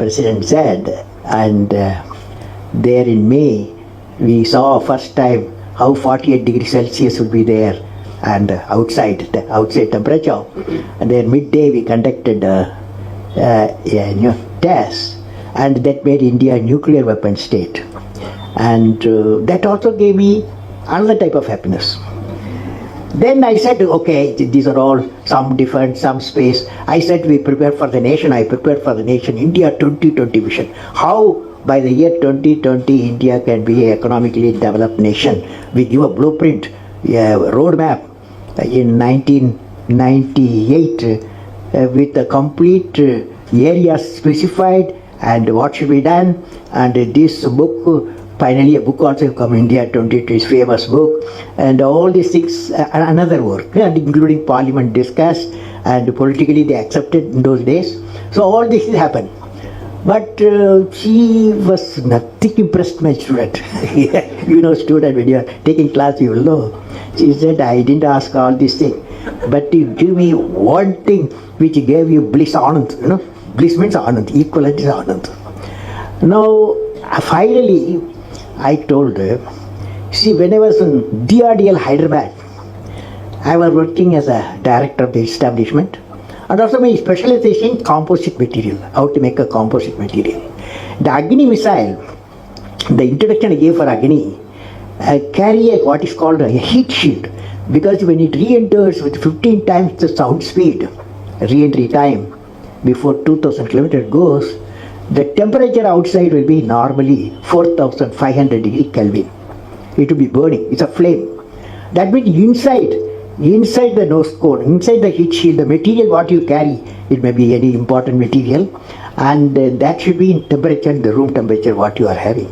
President said, and there in May, we saw first time how 48 degrees Celsius would be there, and outside temperature. And then midday we conducted a test, and that made India a nuclear weapon state. And that also gave me another type of happiness. Then I said, okay, these are all some different, some space. I said, we prepare for the nation. I prepared for the nation, India 2020 vision. How by the year 2020, India can be an economically developed nation. We give a blueprint, a roadmap in 1998 with a complete area specified and what should be done. And this book, finally a book also come, India 2020, is famous book, and all these things, another work, and including parliament discussed, and politically they accepted in those days. So all this happened. But she was nothing impressed, my student. You know, student, when you are taking class, you will know. She said, I didn't ask all these things, but you give me one thing which gave you bliss, anand. You know, bliss means anand, equivalent is anand. Now, finally, I told her, see, when I was in DRDL Hyderabad, I was working as a director of the establishment, and also my specialization in composite material, how to make a composite material. The Agni missile, the introduction I gave for Agni, carry what is called a heat shield, because when it re-enters with 15 times the sound speed, re-entry time, before 2000 kilometers goes, the temperature outside will be normally 4500 degree Kelvin. It will be burning, it's a flame. That means inside the nose cone, inside the heat shield, the material what you carry, it may be any important material, and that should be in temperature, the room temperature what you are having.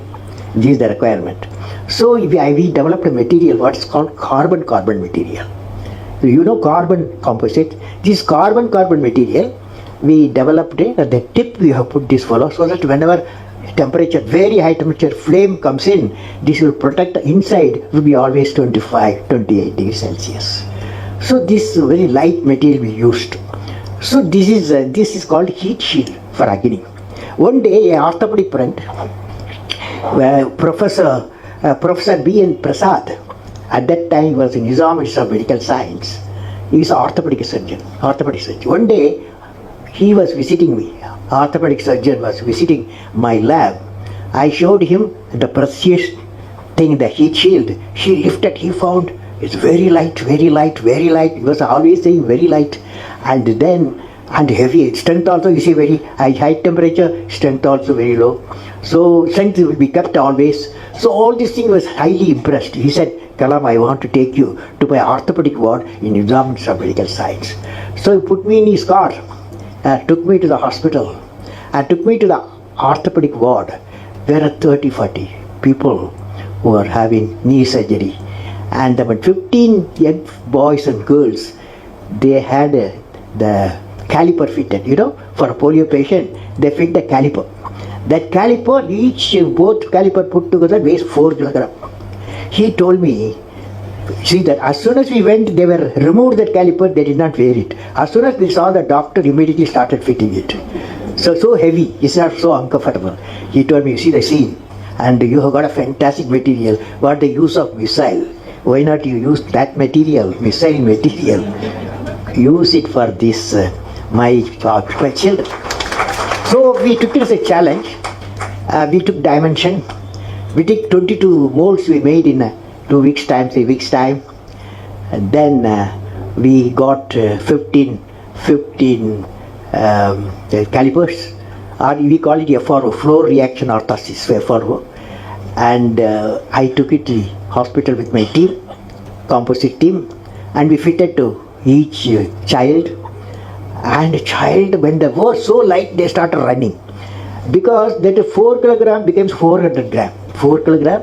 This is the requirement. So we developed a material what is called carbon-carbon material. So you know carbon composite. This carbon-carbon material, we developed it. At the tip we have put this fellow, so that whenever temperature, very high temperature flame comes in, this will protect the inside, will be always 25, 28 degrees Celsius. So this very light material we used. So this is called heat shield for Agni. One day, an orthopedic friend, Professor B.N. Prasad, at that time he was in Nizam Institute of Medical Science. He is an orthopedic surgeon. One day, he was visiting me. Orthopedic surgeon was visiting my lab. I showed him the precious thing, the heat shield. He lifted, he found it's very light, very light, very light. He was always saying very light. And then, and heavy, strength also, you see, very high temperature, strength also very low. So strength will be kept always. So all these things was highly impressed. He said, Kalam, I want to take you to my orthopedic ward in Nizam Institute of Medical Science. So he put me in his car. Took me to the hospital and took me to the orthopedic ward. There are 30-40 people who are having knee surgery, and about 15 young boys and girls, they had the caliper fitted, you know, for a polio patient, they fit the caliper. That caliper, both caliper put together weighs 4 kilograms. He told me, see that as soon as we went, they were removed that caliper, they did not wear it. As soon as they saw the doctor, immediately started fitting it. So heavy, it's not so uncomfortable. He told me, you see the scene, and you have got a fantastic material. What the use of missile? Why not you use that material, missile material? Use it for this, my children. So we took it as a challenge. We took dimension. We took 22 molds we made in 2 weeks time, 3 weeks time, and then we got 15 calipers, or we call it FRO, flow reaction orthosis, FRO. And I took it to the hospital with my team, composite team, and we fitted to each child. And child, when they were so light, they started running, because that 4 kilogram becomes 400 gram. 4 kilogram,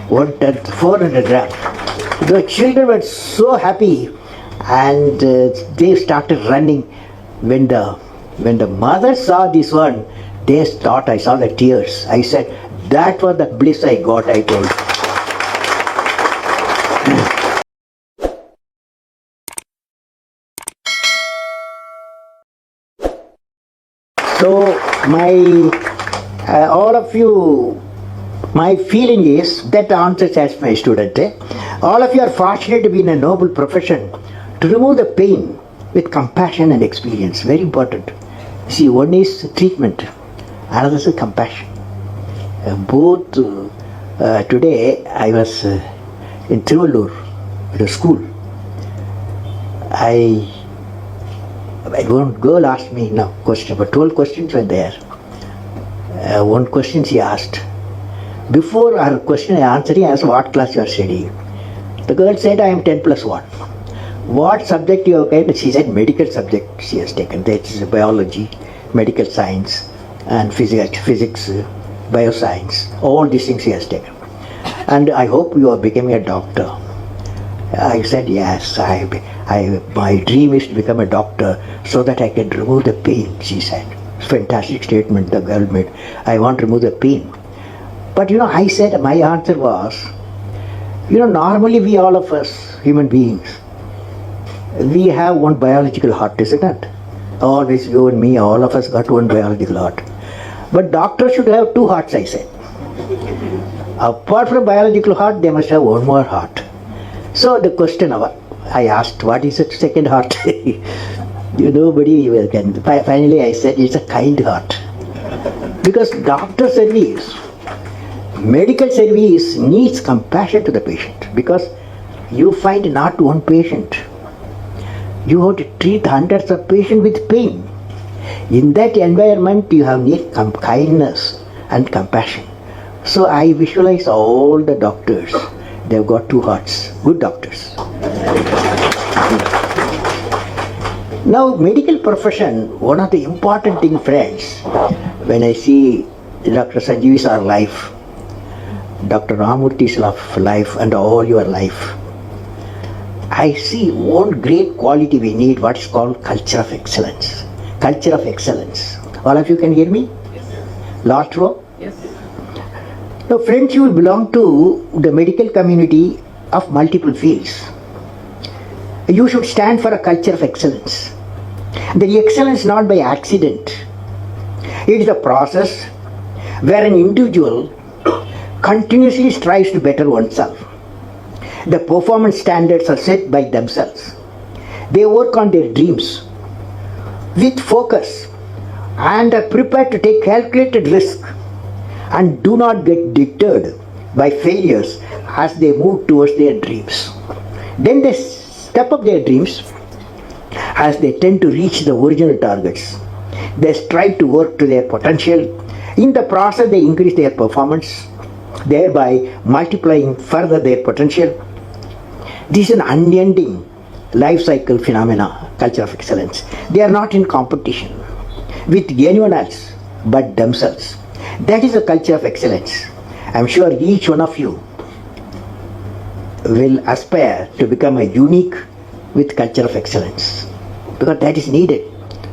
1/10, 400 gram. The children were so happy, and they started running. When the mother saw this one, they thought, I saw the tears. I said, that was the bliss I got, I told. So All of you, my feeling is that answers as my student. All of you are fortunate to be in a noble profession to remove the pain with compassion and experience. Very important. See, one is treatment, another is compassion. Both today I was in Tiruvallur at a school. One girl asked me now question, but 12 questions were there. One question she asked. Before her question I answered, I asked what class you are studying. The girl said, I am 10 plus 1. What subject you have taken? She said medical subject she has taken. That is biology, medical science and physics, bioscience. All these things she has taken. And I hope you are becoming a doctor. I said, yes, my dream is to become a doctor so that I can remove the pain, she said. Fantastic statement the girl made. I want to remove the pain. But I said, my answer was, normally we all of us, human beings, we have one biological heart, isn't it? Always you and me, all of us got one biological heart. But doctors should have two hearts, I said. Apart from biological heart, they must have one more heart. So the question I asked, what is the second heart? Nobody can. Finally I said, it's a kind heart. Because doctor service, medical service needs compassion to the patient. Because you find not one patient. You have to treat hundreds of patients with pain. In that environment, you have need kindness and compassion. So I visualize all the doctors. They've got two hearts. Good doctors. Now, medical profession, one of the important things, friends, when I see Dr. Sanjeevi's life, Dr. Ramurthy's life, and all your life, I see one great quality we need, what is called culture of excellence. Culture of excellence. All of you can hear me? Yes. Last row? Yes. Now, friends, you belong to the medical community of multiple fields. You should stand for a culture of excellence. The excellence not by accident. It is a process where an individual continuously strives to better oneself. The performance standards are set by themselves. They work on their dreams with focus and are prepared to take calculated risk and do not get deterred by failures as they move towards their dreams. Then they step up their dreams as they tend to reach the original targets. They strive to work to their potential. In the process, they increase their performance, thereby multiplying further their potential. This is an unending life cycle phenomena, culture of excellence. They are not in competition with anyone else but themselves. That is a culture of excellence. I am sure each one of you will aspire to become a unique with culture of excellence, because that is needed.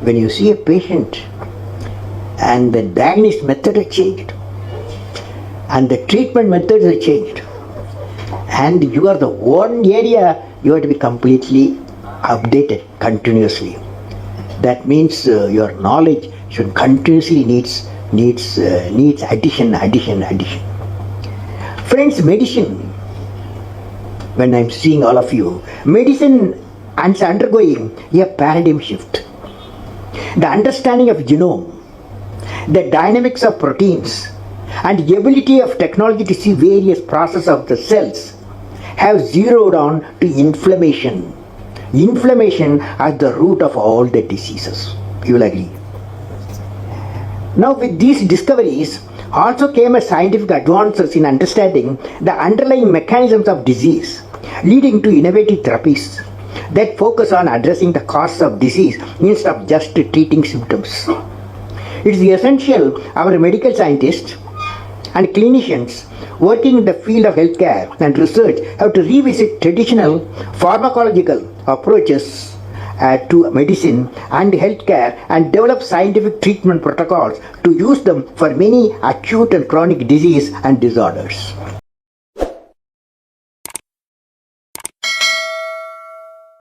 When you see a patient and the diagnosis method has changed and the treatment methods are changed, and you are the one area you have to be completely updated continuously. That means your knowledge should continuously needs addition. Friends, medicine, when I am seeing all of you, medicine is undergoing a paradigm shift. The understanding of genome, the dynamics of proteins, and the ability of technology to see various processes of the cells have zeroed on to inflammation. Inflammation as the root of all the diseases. You will agree. Now, with these discoveries also came a scientific advances in understanding the underlying mechanisms of disease, leading to innovative therapies that focus on addressing the cause of disease instead of just treating symptoms. It is essential our medical scientists and clinicians working in the field of healthcare and research have to revisit traditional pharmacological approaches to medicine and healthcare and develop scientific treatment protocols to use them for many acute and chronic disease and disorders.